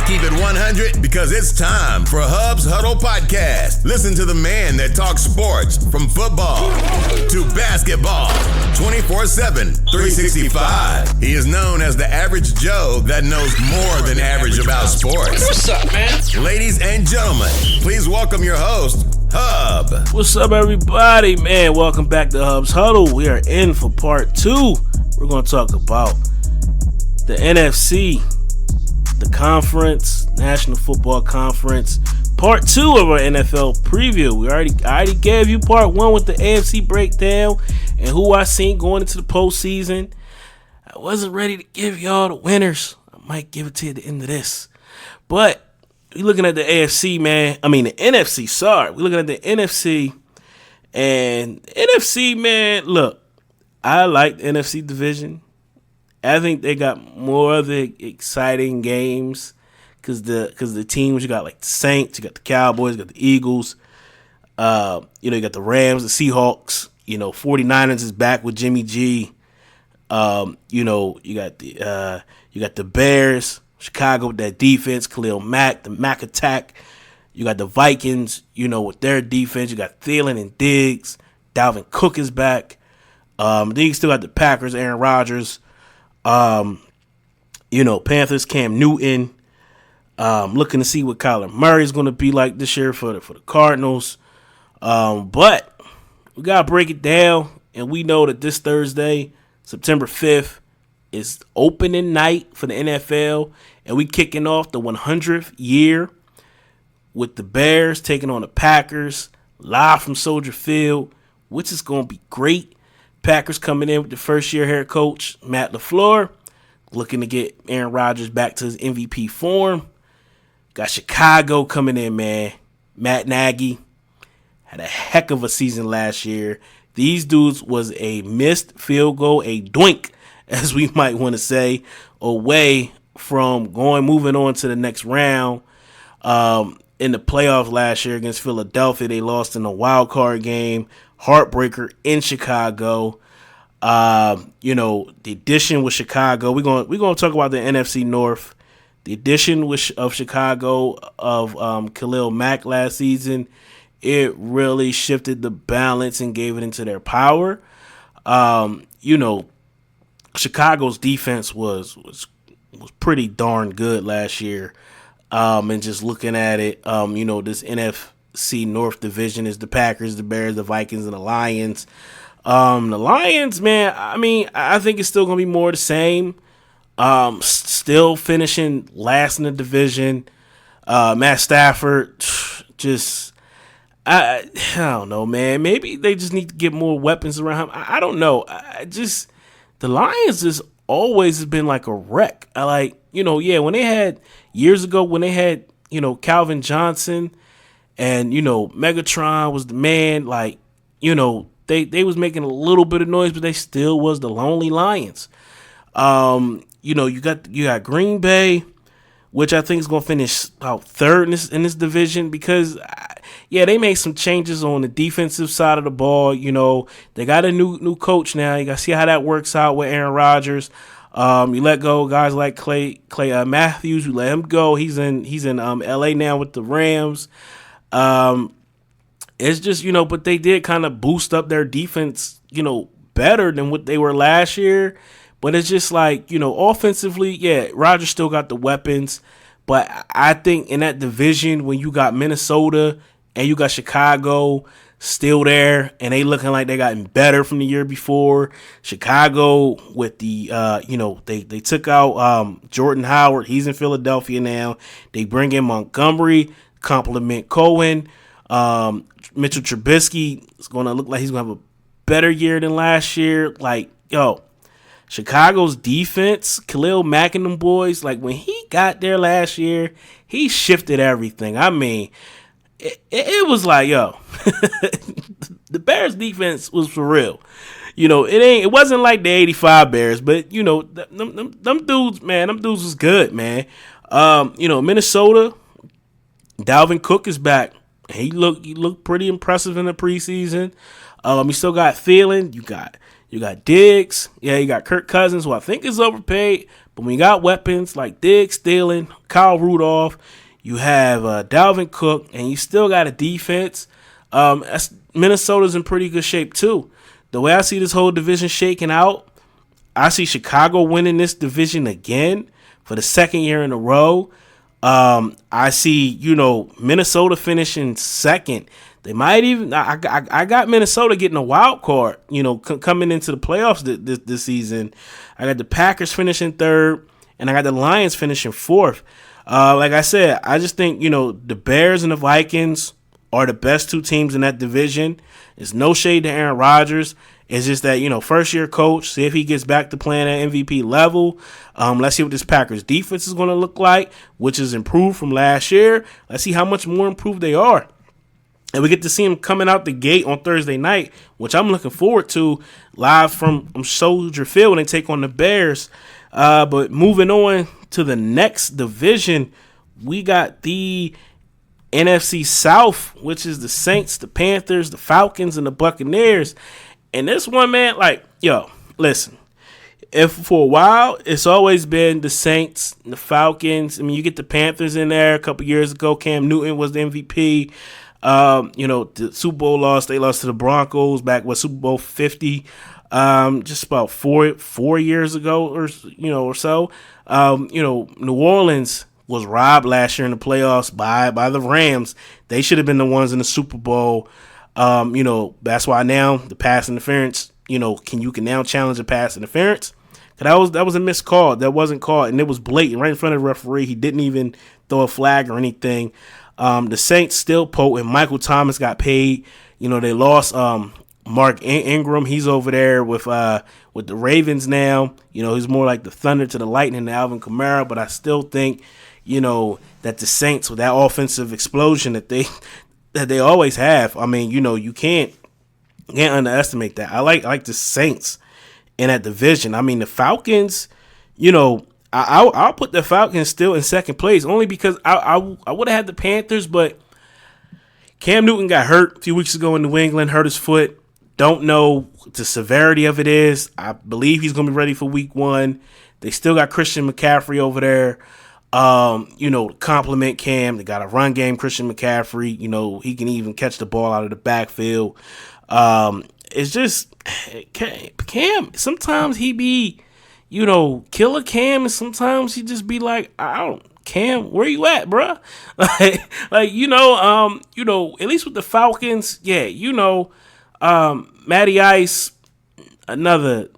keep it 100 because it's time for Hubb's Huddle Podcast. Listen to the man that talks sports from football to basketball 24/7, 365. He is known as the average Joe that knows more than average about sports. What's up, man? Ladies and gentlemen, please welcome your host, Hubb. What's up, everybody? Man, welcome back to Hubb's Huddle. We are in for part 2. We're going to talk about the NFC, the conference, National Football Conference, part 2 of our NFL preview. I already gave you part 1 with the AFC breakdown and who I seen going into the postseason. I wasn't ready to give y'all the winners. I might give it to you at the end of this. But we're looking at the AFC, man. I mean, the NFC, sorry. We're looking at the NFC. And NFC, man, look, I like the NFC division. I think they got more of the exciting games because the teams, you got like the Saints, you got the Cowboys, you got the Eagles, you got the Rams, the Seahawks, 49ers is back with Jimmy G. You got the Bears, Chicago with that defense, Khalil Mack, the Mack attack. You got the Vikings, with their defense. You got Thielen and Diggs. Dalvin Cook is back. Then you still got the Packers, Aaron Rodgers. Panthers, Cam Newton. Looking to see what Kyler Murray is going to be like this year for the Cardinals. But we got to break it down, and we know that this Thursday, September 5th, is opening night for the NFL, and we kicking off the 100th year with the Bears taking on the Packers live from Soldier Field, which is going to be great. Packers coming in with the first-year head coach, Matt LaFleur, looking to get Aaron Rodgers back to his MVP form. Got Chicago coming in, man. Matt Nagy had a heck of a season last year. These dudes was a missed field goal, a doink, as we might want to say, away from moving on to the next round. In the playoffs last year against Philadelphia, they lost in a wild card game. Heartbreaker in Chicago. The addition with Chicago. We're gonna talk about the NFC North. The addition of Chicago of Khalil Mack last season, it really shifted the balance and gave it into their power. Chicago's defense was pretty darn good last year. And just looking at it, this NFC North division is the Packers, the Bears, the Vikings, and the Lions. The Lions, man, I think it's still going to be more the same. Still finishing last in the division. Matt Stafford, I don't know, man. Maybe they just need to get more weapons around him. I don't know. The Lions just always has been like a wreck. When they had years ago, when they had, Calvin Johnson and, Megatron was the man, they was making a little bit of noise, but they still was the lonely Lions. You got Green Bay, which I think is going to finish about third in this division because, they made some changes on the defensive side of the ball. They got a new coach now. You got to see how that works out with Aaron Rodgers. You let go guys like Clay Matthews. You let him go. He's in LA now with the Rams. It's just, but they did kind of boost up their defense, better than what they were last year. But it's just offensively, Rodgers still got the weapons. But I think in that division, when you got Minnesota and you got Chicago still there, and they looking like they gotten better from the year before. Chicago with the, they took out Jordan Howard. He's in Philadelphia now. They bring in Montgomery, compliment Cohen. Mitchell Trubisky is going to look like he's going to have a better year than last year. Chicago's defense, Khalil Mack and them boys, when he got there last year, he shifted everything. It was the Bears defense was for real. It wasn't like the 85 Bears, but them dudes, man, them dudes was good, man. Minnesota, Dalvin Cook is back. He looked pretty impressive in the preseason. You still got Thielen, you got You got Diggs. Yeah, you got Kirk Cousins, who I think is overpaid. But when you got weapons like Diggs, Thielen, Kyle Rudolph, you have Dalvin Cook, and you still got a defense. Minnesota's in pretty good shape, too. The way I see this whole division shaking out, I see Chicago winning this division again for the second year in a row. I see, Minnesota finishing second. They might even. I got Minnesota getting a wild card. Coming into the playoffs this season. I got the Packers finishing third, and I got the Lions finishing fourth. Like I said, I just think the Bears and the Vikings are the best two teams in that division. It's no shade to Aaron Rodgers. It's just that, first year coach, see if he gets back to playing at MVP level. Let's see what this Packers defense is going to look like, which is improved from last year. Let's see how much more improved they are. And we get to see them coming out the gate on Thursday night, which I'm looking forward to, live from Soldier Field when they take on the Bears. But moving on to the next division, we got the NFC South, which is the Saints, the Panthers, the Falcons, and the Buccaneers. And this one, man, listen. If for a while, it's always been the Saints, the Falcons. I mean, you get the Panthers in there a couple years ago. Cam Newton was the MVP. The Super Bowl loss, they lost to the Broncos back with Super Bowl 50. Just about four years ago or so. New Orleans was robbed last year in the playoffs by the Rams. They should have been the ones in the Super Bowl. That's why now the pass interference, you can now challenge a pass interference. Cause that was a missed call. That wasn't called, and it was blatant right in front of the referee. He didn't even throw a flag or anything. The Saints still potent. Michael Thomas got paid. They lost Mark Ingram. He's over there with the Ravens now. He's more like the Thunder to the Lightning to Alvin Kamara. But I still think, that the Saints, with that offensive explosion that they always have. I mean, you can't underestimate that. I like the Saints in that division. I mean, the Falcons, I'll put the Falcons still in second place only because I would have had the Panthers, but Cam Newton got hurt a few weeks ago in New England, hurt his foot. Don't know what the severity of it is. I believe he's going to be ready for week 1. They still got Christian McCaffrey over there. Compliment Cam. They got a run game, Christian McCaffrey. He can even catch the ball out of the backfield. It's just Cam. Sometimes he be, killer Cam, and sometimes he just be like, Cam, where you at, bruh? At least with the Falcons, Matty Ice, another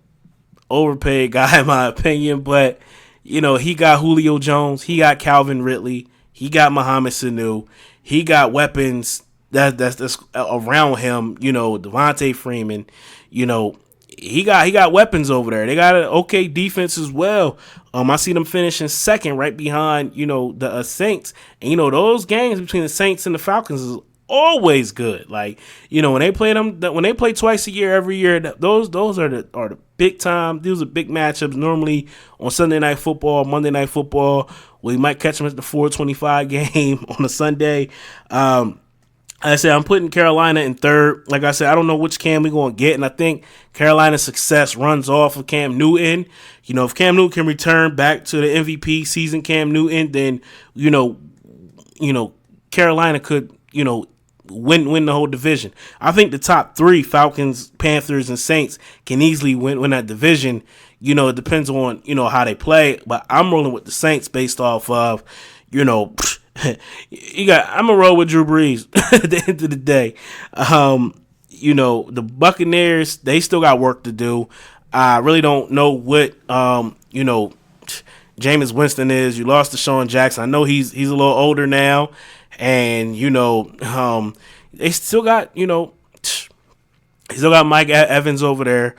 overpaid guy in my opinion, but he got Julio Jones, he got Calvin Ridley, he got Mohamed Sanu, he got weapons that's around him. Devontae Freeman, he got weapons over there. They got an okay defense as well. I see them finishing second, right behind the Saints. And those games between the Saints and the Falcons is always good. Like when they play twice a year, every year, those are the big time. These are big matchups. Normally on Sunday Night Football, Monday Night Football, we might catch them at the 4:25 game on a Sunday. I said I'm putting Carolina in third. Like I said, I don't know which Cam we're going to get, and I think Carolina's success runs off of Cam Newton. If Cam Newton can return back to the MVP season, Cam Newton, then Carolina could win the whole division. I think the top 3, Falcons, Panthers, and Saints, can easily win that division. It depends on how they play, but I'm rolling with the Saints based off of I'm gonna roll with Drew Brees at the end of the day. The Buccaneers, they still got work to do. I really don't know what Jameis Winston is. You lost to Deshaun Jackson. I know he's a little older now, and they still got Mike Evans over there.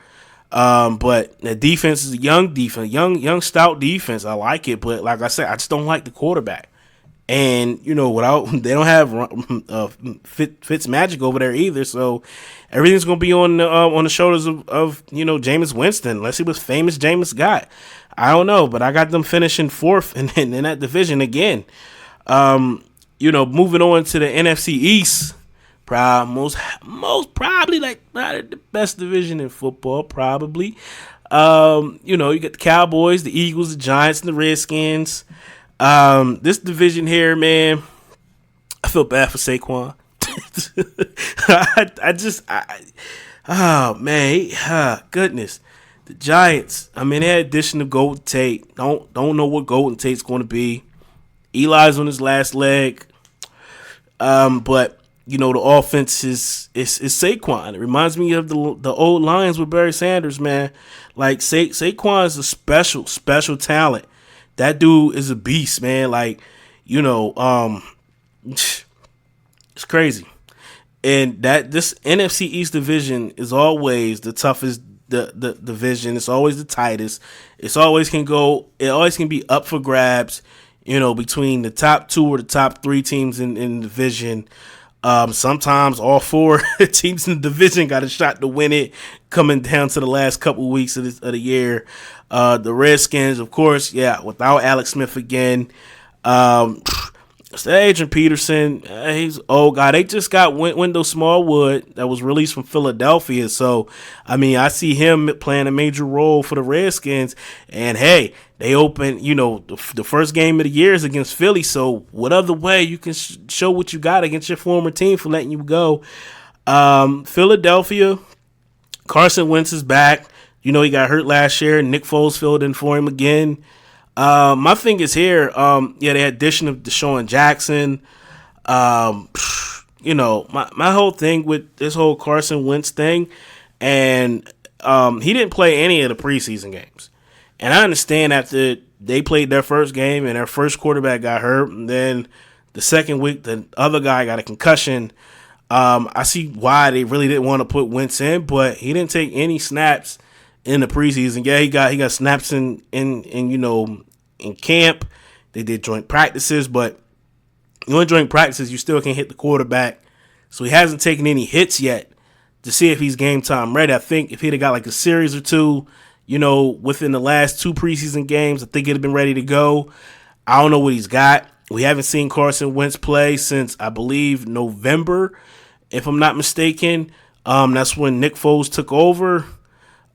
But the defense is a young stout defense. I like it, but like I said, I just don't like the quarterback. And they don't have Fitz Magic over there either, so everything's gonna be on the shoulders of Jameis Winston. Let's see what famous Jameis got. I don't know, but I got them finishing fourth in that division again. Moving on to the NFC East, Most probably like not the best division in football, probably. You got the Cowboys, the Eagles, the Giants, and the Redskins. This division here, man, I feel bad for Saquon. Goodness. The Giants, I mean, they had addition of Golden Tate. Don't know what Golden Tate's going to be. Eli's on his last leg. But the offense is Saquon. It reminds me of the old Lions with Barry Sanders, man. Like Saquon is a special talent. That dude is a beast, man. Like, it's crazy. And that this NFC East division is always the toughest the division. It's always the tightest. It always can be up for grabs, between the top 2 or the top 3 teams in the division. Sometimes all 4 teams in the division got a shot to win it coming down to the last couple weeks of the year. The Redskins, of course, without Alex Smith again. It's Adrian Peterson. He's an old guy. They just got Wendell Smallwood that was released from Philadelphia. So, I mean, I see him playing a major role for the Redskins. And, hey, they open, the first game of the year is against Philly. So, what other way you can show what you got against your former team for letting you go? Philadelphia, Carson Wentz is back. He got hurt last year. Nick Foles filled in for him again. My thing is here, the addition of Deshaun Jackson, my whole thing with this whole Carson Wentz thing, and he didn't play any of the preseason games. And I understand after they played their first game and their first quarterback got hurt, and then the second week the other guy got a concussion. I see why they really didn't want to put Wentz in, but he didn't take any snaps in the preseason. Yeah, he got snaps in camp. They did joint practices, but in joint practices, you still can't hit the quarterback. So he hasn't taken any hits yet to see if he's game time ready. I think if he'd have got like a series or two, within the last 2 preseason games, I think he'd have been ready to go. I don't know what he's got. We haven't seen Carson Wentz play since, I believe, November, if I'm not mistaken. That's when Nick Foles took over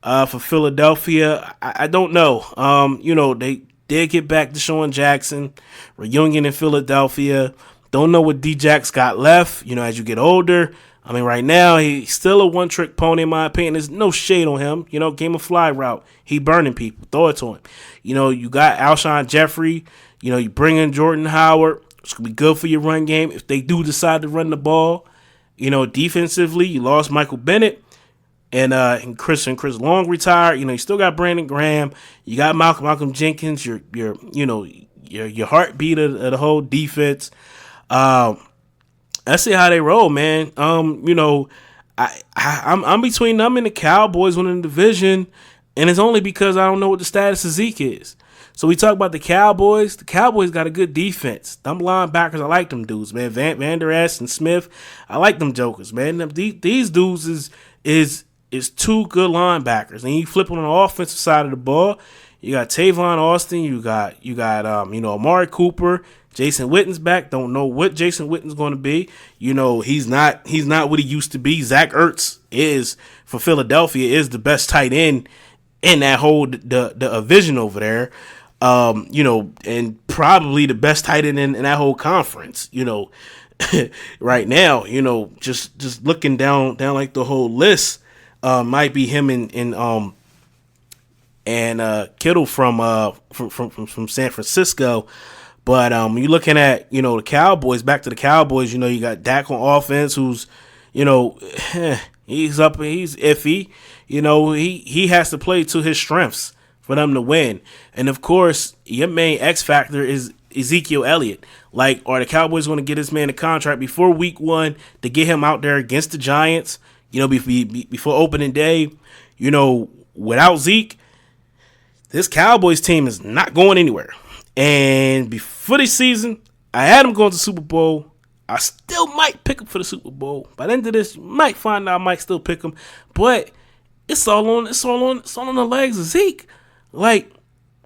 for Philadelphia. I don't know. They did get back Deshaun Jackson, reunion in Philadelphia. Don't know what D-Jack's got left, as you get older. I mean, right now, he's still a one-trick pony, in my opinion. There's no shade on him. Game of fly route. He burning people. Throw it to him. You got Alshon Jeffrey. You bring in Jordan Howard. It's going to be good for your run game. If they do decide to run the ball, defensively, you lost Michael Bennett. And Chris Long retired. You still got Brandon Graham. You got Malcolm Jenkins. Your heartbeat of the whole defense. Let's see how they roll, man. I'm between them and the Cowboys winning the division, and it's only because I don't know what the status of Zeke is. So we talk about the Cowboys. The Cowboys got a good defense. Them linebackers, I like them dudes, man. Van Der Esch and Smith, I like them jokers, man. These dudes is 2 good linebackers. And you flip on the offensive side of the ball, you got Tavon Austin, you got Amari Cooper, Jason Witten's back. Don't know what Jason Witten's going to be. He's not what he used to be. Zach Ertz is for Philadelphia is the best tight end in that whole the division over there. And probably the best tight end in that whole conference. Right now, just looking down like the whole list, might be him and Kittle from San Francisco. But when you're looking at, the Cowboys, back to the Cowboys, you got Dak on offense who's, he's iffy. He has to play to his strengths for them to win. And, of course, your main X factor is Ezekiel Elliott. Like, are the Cowboys going to get this man a contract before week 1 to get him out there against the Giants, before opening day? Without Zeke, this Cowboys team is not going anywhere. And before this season, I had him going to the Super Bowl. I still might pick him for the Super Bowl. By the end of this, you might find out I might still pick him. But it's all on the legs of Zeke. Like,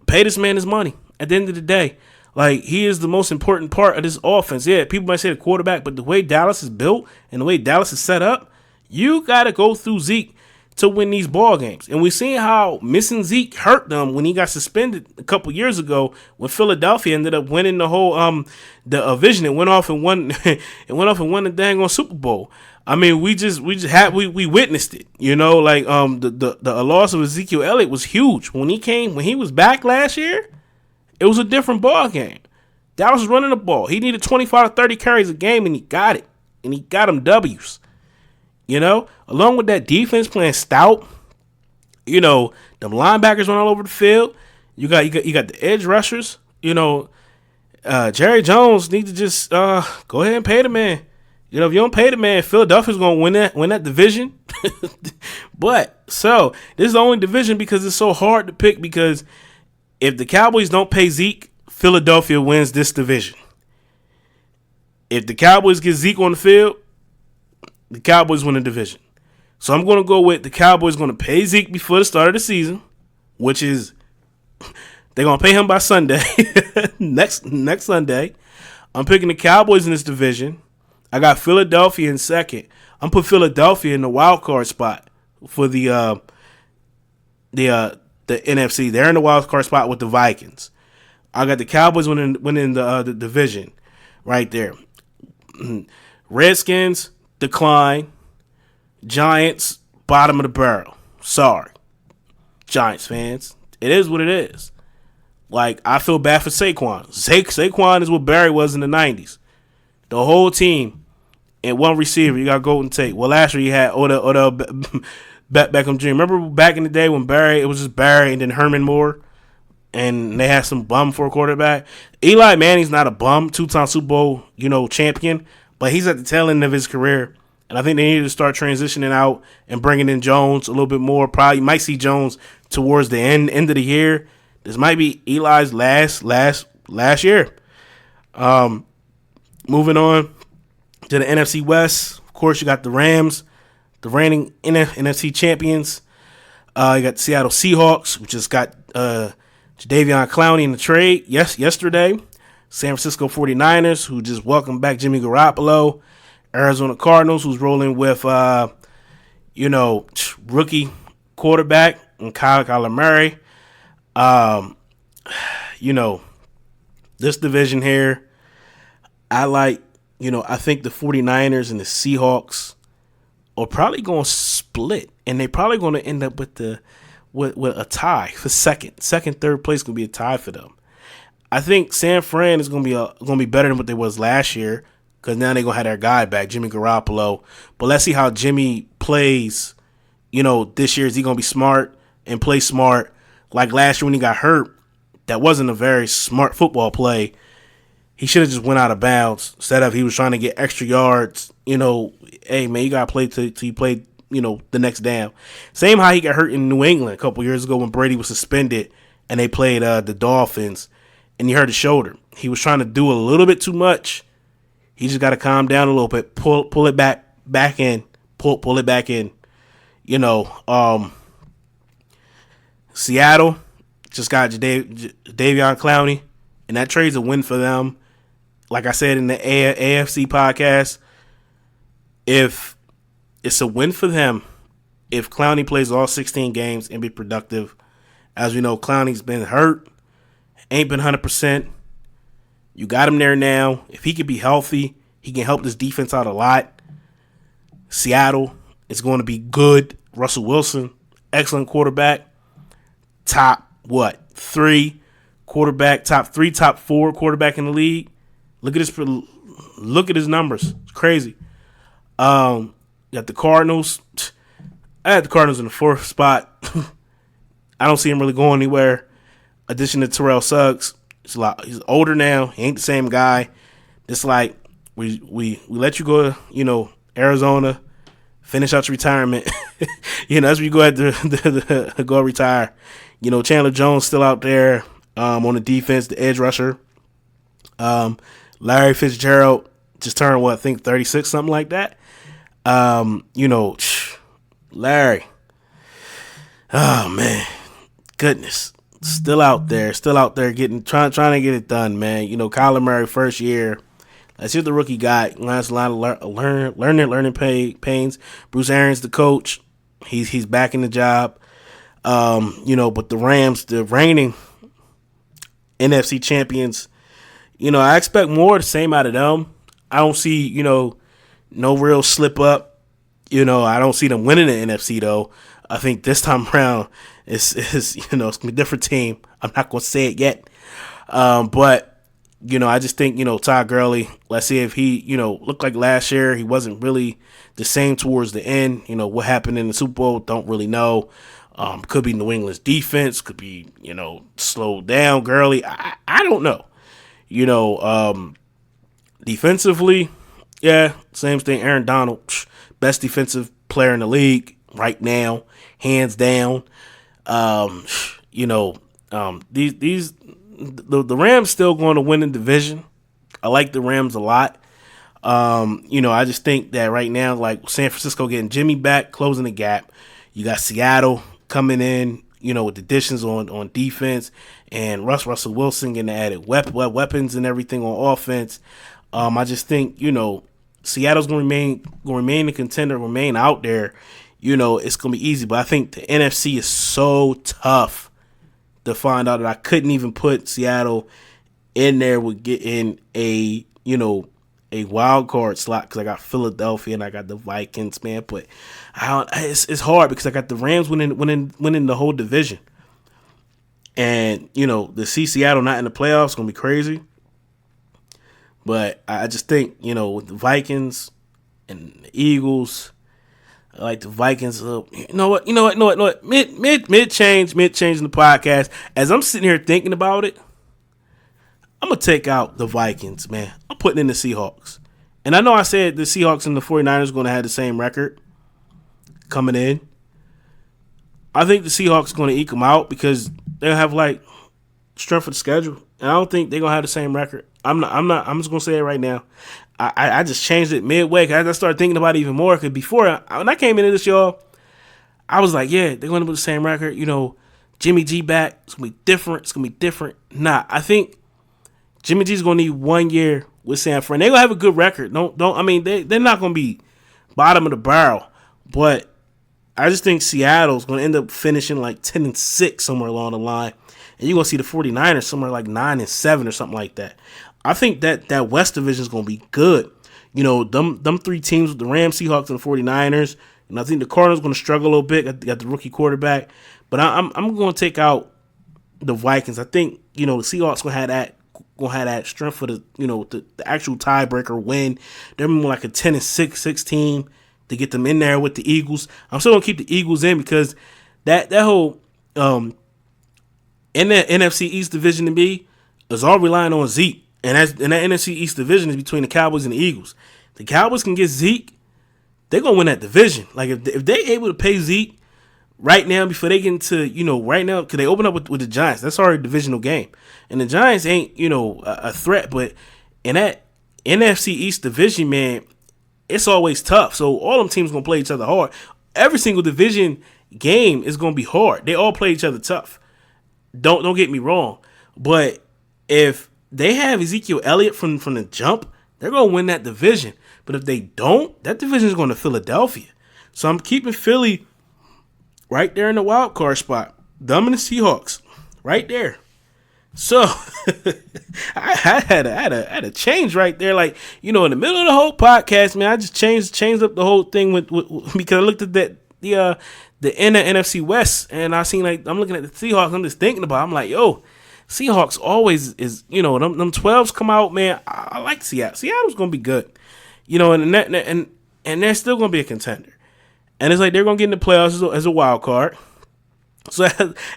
pay this man his money at the end of the day. Like, he is the most important part of this offense. Yeah, people might say the quarterback, but the way Dallas is built and the way Dallas is set up, you got to go through Zeke to win these ball games. And we've seen how missing Zeke hurt them when he got suspended a couple years ago when Philadelphia ended up winning the whole the division and went off and won the dang on Super Bowl. I mean, we witnessed it, you know, like the loss of Ezekiel Elliott was huge. When he was back last year, it was a different ball game. Dallas was running the ball. He needed 25 to 30 carries a game, and he got it. And he got him W's. You know, along with that defense playing stout, you know, them linebackers run all over the field. You got the edge rushers. You know, Jerry Jones needs to just go ahead and pay the man. You know, if you don't pay the man, Philadelphia's gonna win that division. But so this is the only division because it's so hard to pick, because if the Cowboys don't pay Zeke, Philadelphia wins this division. If the Cowboys get Zeke on the field, the Cowboys win the division. So I'm going to go with the Cowboys going to pay Zeke before the start of the season, which is they're going to pay him by Sunday, next Sunday. I'm picking the Cowboys in this division. I got Philadelphia in second. I'm putting Philadelphia in the wild card spot for the NFC. They're in the wild card spot with the Vikings. I got the Cowboys winning the division right there. Redskins decline. Giants, bottom of the barrel. Sorry, Giants fans. It is what it is. Like, I feel bad for Saquon. Saquon is what Barry was in the 90s. The whole team and one receiver. You got Golden Tate. Well, last year you had Odell Beckham Jr. Remember back in the day when it was just Barry and then Herman Moore, and they had some bum for a quarterback? Eli Manning's not a bum, 2-time Super Bowl, champion, but he's at the tail end of his career. And I think they need to start transitioning out and bringing in Jones a little bit more. Probably might see Jones towards the end of the year. This might be Eli's last year. Moving on to the NFC West. Of course, you got the Rams, the reigning NFC champions. You got the Seattle Seahawks, which just got Jadeveon Clowney in the trade yesterday. San Francisco 49ers, who just welcomed back Jimmy Garoppolo. Arizona Cardinals, who's rolling with, rookie quarterback and Kyler Murray. This division here, I think the 49ers and the Seahawks are probably going to split, and they're probably going to end up with a tie for second, third place going to be a tie for them. I think San Fran is going to be better than what they was last year, because now they're going to have their guy back, Jimmy Garoppolo. But let's see how Jimmy plays, this year. Is he going to be smart and play smart? Like last year when he got hurt, that wasn't a very smart football play. He should have just went out of bounds instead of he was trying to get extra yards. Hey, man, you got to play till you play, the next down. Same how he got hurt in New England a couple years ago when Brady was suspended and they played the Dolphins, and he hurt his shoulder. He was trying to do a little bit too much. He just got to calm down a little bit, pull it back in, pull it back in. Seattle just got Jadeveon Clowney, and that trade's a win for them. Like I said in the AFC podcast, if it's a win for them, if Clowney plays all 16 games and be productive. As we know, Clowney's been hurt, ain't been 100%. You got him there now. If he could be healthy, he can help this defense out a lot. Seattle is going to be good. Russell Wilson, excellent quarterback. Top 3 quarterback, top 4 quarterback in the league. Look at his numbers. It's crazy. You got the Cardinals. I had the Cardinals in the 4th spot. I don't see him really going anywhere. Addition to Terrell Suggs. He's older now. He ain't the same guy. It's like we let you go to, Arizona, finish out your retirement. That's where you go ahead to go retire. Chandler Jones still out there on the defense, the edge rusher. Larry Fitzgerald just turned, I think 36, something like that. Larry. Oh, man. Goodness. Still out there, trying to get it done, man. Kyler Murray first year. Let's see what the rookie got. Last a lot of learning pains. Bruce Arians, the coach, he's back in the job. But the Rams, the reigning NFC champions, I expect more of the same out of them. I don't see, no real slip up. I don't see them winning the NFC though. I think this time around it's gonna be a different team. I'm not gonna say it yet. But I just think, Todd Gurley, let's see if he, looked like last year. He wasn't really the same towards the end. What happened in the Super Bowl, don't really know. Could be New England's defense, could be, slowed down Gurley. I don't know. Defensively, yeah, same thing. Aaron Donald, best defensive player in the league right now, hands down. The Rams still going to win the division. I like the Rams a lot. I just think that right now, like San Francisco getting Jimmy back, closing the gap. You got Seattle coming in, with additions on defense, and Russell Wilson getting added weapons and everything on offense. I just think, Seattle's going to remain a contender, remain out there. It's going to be easy, but I think the NFC is so tough to find out that I couldn't even put Seattle in there with getting a wild card slot because I got Philadelphia and I got the Vikings, man. But it's hard because I got the Rams winning the whole division, and to see Seattle not in the playoffs is gonna be crazy. But I just think with the Vikings and the Eagles, I like the Vikings. You know what? Mid change in the podcast. As I'm sitting here thinking about it, I'm going to take out the Vikings, man. I'm putting in the Seahawks. And I know I said the Seahawks and the 49ers are going to have the same record coming in. I think the Seahawks are going to eke them out because they'll have, strength of the schedule. And I don't think they're going to have the same record. I'm just going to say it right now. I just changed it midway because I started thinking about it even more. Because before, when I came into this, y'all, I was like, yeah, they're going to put the same record. Jimmy G back. It's going to be different. Nah, I think Jimmy G's gonna need 1 year with San Fran. They're gonna have a good record. They're not gonna be bottom of the barrel. But I just think Seattle's gonna end up finishing 10-6 somewhere along the line. And you're gonna see the 49ers somewhere 9-7 or something like that. I think that West division is gonna be good. Them three teams with the Rams, Seahawks, and the 49ers. And I think the Cardinals gonna struggle a little bit. Got the rookie quarterback. But I'm gonna take out the Vikings. I think, the Seahawks gonna have that strength for the actual tiebreaker win. They're more like a 10-6 team to get them in there with the Eagles. I'm still gonna keep the Eagles in because that whole in the NFC East division to me is all relying on Zeke, and that NFC East division is between the Cowboys and the Eagles. The Cowboys can get Zeke, they're gonna win that division. If they're able to pay Zeke right now before they get into, right now, because they open up with the Giants. That's already a divisional game. And the Giants ain't, a threat. But in that NFC East division, man, it's always tough. So all them teams going to play each other hard. Every single division game is going to be hard. They all play each other tough. Don't get me wrong. But if they have Ezekiel Elliott from the jump, they're going to win that division. But if they don't, that division is going to Philadelphia. So I'm keeping Philly right there in the wild card spot. Them and the Seahawks. Right there. So I had a change right there. In the middle of the whole podcast, man, I just changed up the whole thing with because I looked at the NFC West and I seen I'm looking at the Seahawks. I'm just thinking about it. I'm like, yo, Seahawks always is, them 12s come out, man. I like Seattle. Seattle's gonna be good. And they're still gonna be a contender. And it's they're going to get in the playoffs as a wild card. So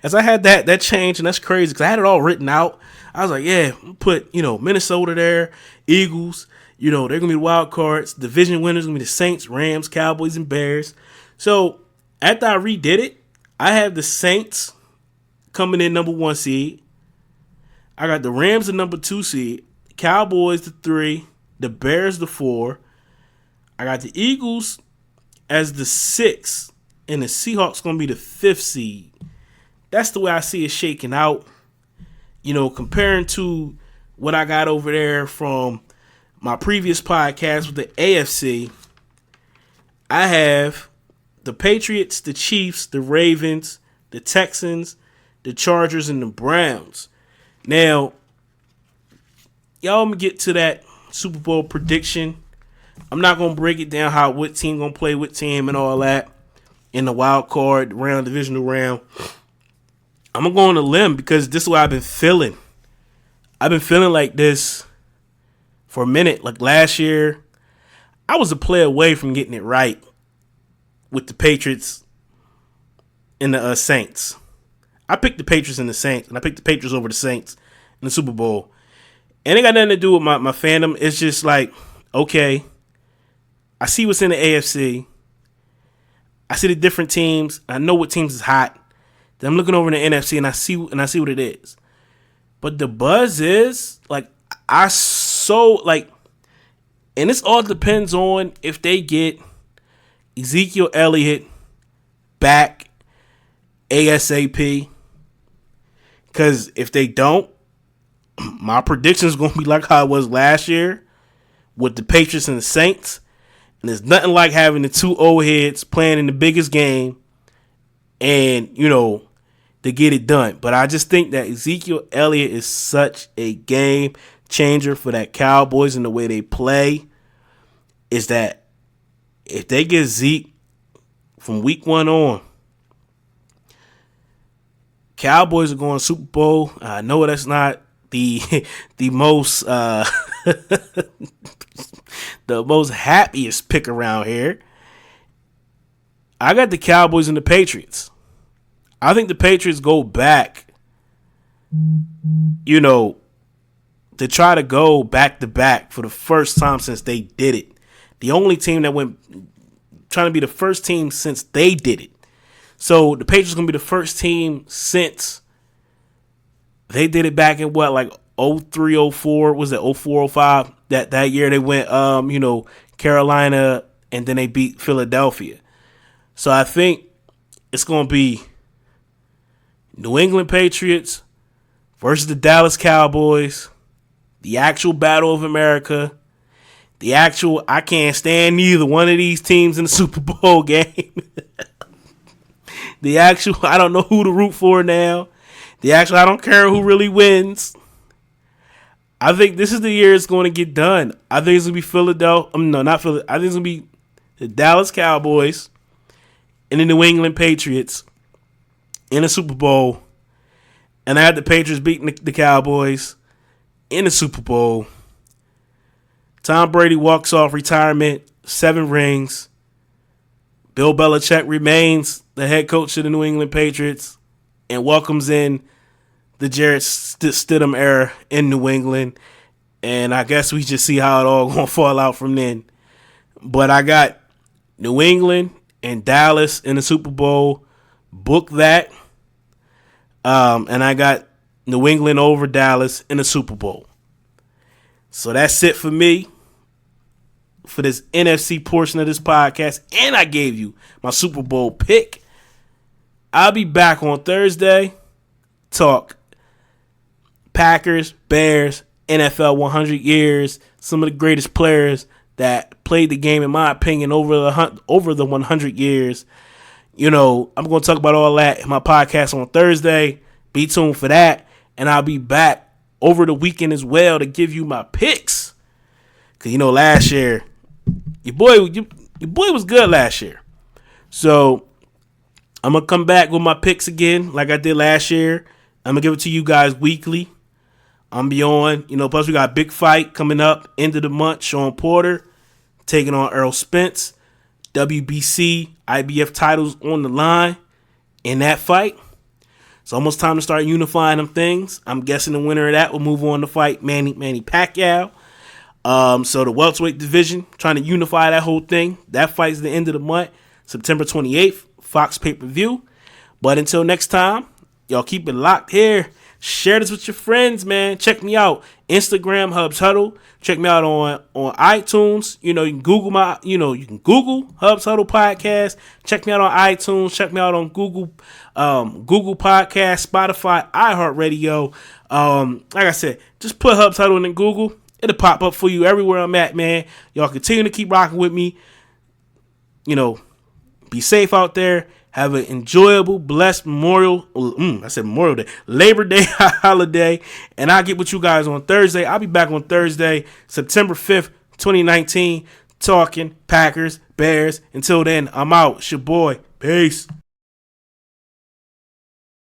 as I had that change, and that's crazy because I had it all written out. I was like, yeah, put, Minnesota there, Eagles, they're going to be the wild cards. Division winners going to be the Saints, Rams, Cowboys, and Bears. So after I redid it, I have the Saints coming in number 1 seed. I got the Rams the number 2 seed, Cowboys the 3, the Bears the 4. I got the Eagles as the 6th, and the Seahawks going to be the 5th seed. that's the way I see it shaking out. You know, comparing to what I got over there from my previous podcast with the AFC, I have the Patriots, the Chiefs, the Ravens, the Texans, the Chargers, and the Browns. Now, y'all gonna get to that Super Bowl prediction. I'm not gonna break it down how what team gonna play what team and all that in the wild card round, divisional round. I'm gonna go on a limb because this is what I've been feeling. I've been feeling like this for a minute. Like last year, I was a play away from getting it right with the Patriots and the Saints. I picked the Patriots and the Saints, and I picked the Patriots over the Saints in the Super Bowl. And it got nothing to do with my fandom. It's just like, okay, I see what's in the AFC. I see the different teams. I know what teams is hot. Then I'm looking over in the NFC, and I see what it is. But the buzz is, like, and this all depends on if they get Ezekiel Elliott back ASAP. Because if they don't, my prediction is going to be like how it was last year with the Patriots and the Saints. And there's nothing like having the two old heads playing in the biggest game and, you know, to get it done. But I just think that Ezekiel Elliott is such a game changer for that Cowboys and the way they play. Is that if they get Zeke from week 1 on, Cowboys are going Super Bowl. I know that's not the most the most happiest pick around here. I got the Cowboys and the Patriots. I think the Patriots go back, you know, to try to go back to back for the first time since they did it. The only team that went trying to be the first team since they did it. So the Patriots going to be the first team since they did it back in what, like 03, 04, was it 04, 05? That year they went, you know, Carolina, and then they beat Philadelphia. So I think it's going to be New England Patriots versus the Dallas Cowboys, the actual Battle of America, I can't stand neither one of these teams in the Super Bowl game. I don't know who to root for now. I don't care who really wins. I think this is the year it's going to get done. I think it's going to be Philadelphia. I think it's going to be the Dallas Cowboys and the New England Patriots in the Super Bowl. And I had the Patriots beating the Cowboys in the Super Bowl. Tom Brady walks off retirement, 7 rings. Bill Belichick remains the head coach of the New England Patriots and welcomes in the Jarrett Stidham era in New England. And I guess we just see how it all going to fall out from then. But I got New England and Dallas in the Super Bowl. Book that. And I got New England over Dallas in the Super Bowl. So that's it for me for this NFC portion of this podcast. And I gave you my Super Bowl pick. I'll be back on Thursday. Talk Packers, Bears, NFL 100 years. Some of the greatest players that played the game, in my opinion, over the 100 years. You know, I'm going to talk about all that in my podcast on Thursday. Be tuned for that. And I'll be back over the weekend as well to give you my picks. Because, you know, last year, your boy was good last year. So I'm going to come back with my picks again like I did last year. I'm going to give it to you guys weekly. I'm be on. You know, plus we got a big fight coming up end of the month. Sean Porter taking on Earl Spence. WBC, IBF titles on the line in that fight. It's almost time to start unifying them things. I'm guessing the winner of that will move on to fight Manny Pacquiao. So the welterweight division, trying to unify that whole thing. That fight's the end of the month, September 28th, Fox pay-per-view. But until next time, y'all keep it locked here. Share this with your friends, man. Check me out. Instagram, Hubbs Huddle. Check me out on iTunes. You can Google you can Google Hubbs Huddle Podcast. Check me out on iTunes. Check me out on Google Podcast, Spotify, iHeartRadio. Like I said, just put Hubbs Huddle in Google. It'll pop up for you everywhere I'm at, man. Y'all continue to keep rocking with me. Be safe out there. Have an enjoyable, blessed Memorial Day, Labor Day holiday. And I'll get with you guys on Thursday. I'll be back on Thursday, September 5th, 2019, talking Packers, Bears. Until then, I'm out. It's your boy. Peace.